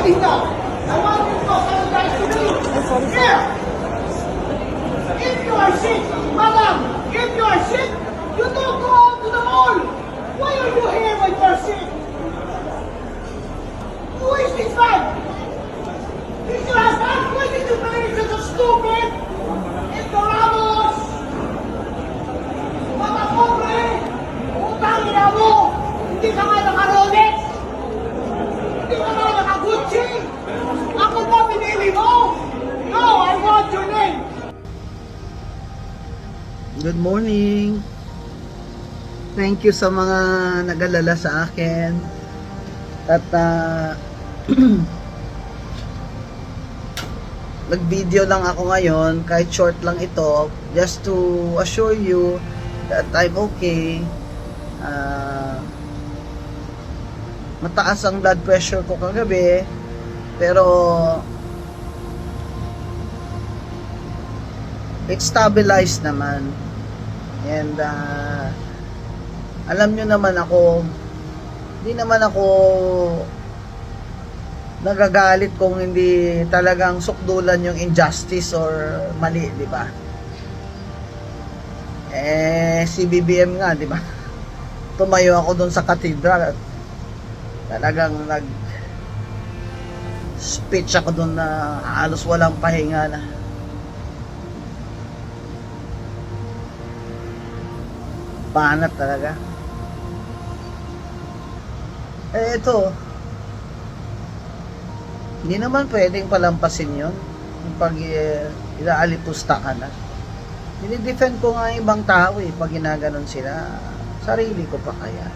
dito. I want you to apologize to me. Here. If you are sick, madam, if you are sick, you don't go out to the mall. Why are you here when you are sick? Who is this man? Is your husband? Why did you marry such a stupid? Ignoramus! Mga pobre! Utang ina mo! Hindi ka nga naka-Rolex! Hindi ka nga naka-Gucci! Ako ba pinili mo? No, I want your name! Good morning. Thank you sa mga nag-alala sa akin. At nag-video lang ako ngayon, kahit short lang ito, just to assure you that I'm okay. Mataas ang blood pressure ko kagabi, pero it's stabilized naman. And alam nyo naman ako, hindi naman ako nagagalit kung hindi talagang sukdulan yung injustice or mali, di ba? Si BBM nga, di ba? Tumayo ako doon sa cathedral at talagang speech ako doon na halos walang pahinga na. Banat talaga. Ito, hindi naman pwedeng palampasin yun pag ilaalipusta ka na. Dinidefend ko nga ibang tao pag ginaganon sila, sarili ko pa kaya.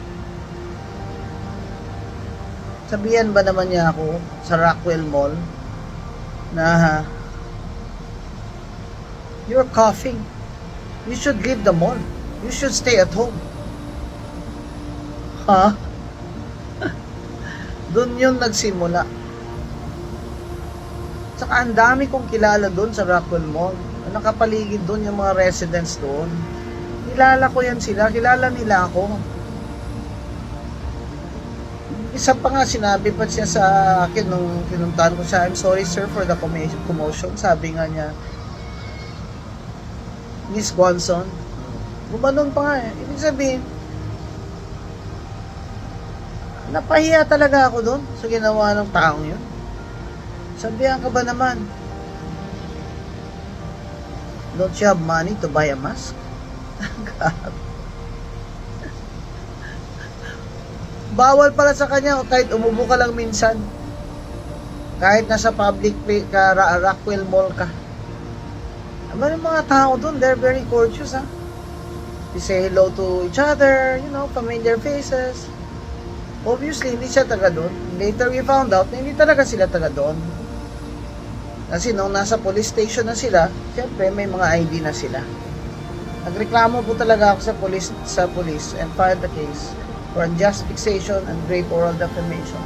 Sabihan ba naman niya ako sa Rockwell Mall na you're coughing, you should leave the mall, you should stay at home. Ha? Doon yun nagsimula. Saka ang dami kong kilala doon sa Rockwell Mall. Nakapaligid doon yung mga residents doon. Kilala ko yan sila. Kilala nila ako. Isa pa nga sinabi pa siya sa akin nung pinuntahan ko siya, I'm sorry sir for the commotion. Sabi nga niya, Miss Gonson, gumanon pa nga Ibig sabihin, napahiya talaga ako doon sa ginawa ng taong yun. Sabihan ka ba naman, don't you have money to buy a mask? Bawal pala sa kanya kahit umubo ka lang minsan, kahit nasa public ka, Rockwell Mall ka. Aba yung mga tao doon, they're very courteous, ha? They say hello to each other, familiar faces. Obviously, hindi siya taga doon. Later we found out na hindi talaga sila taga doon. Kasi nung nasa police station na sila, siyempre may mga ID na sila. Nagreklamo po talaga ako sa police and filed the case for unjust fixation and grave oral defamation.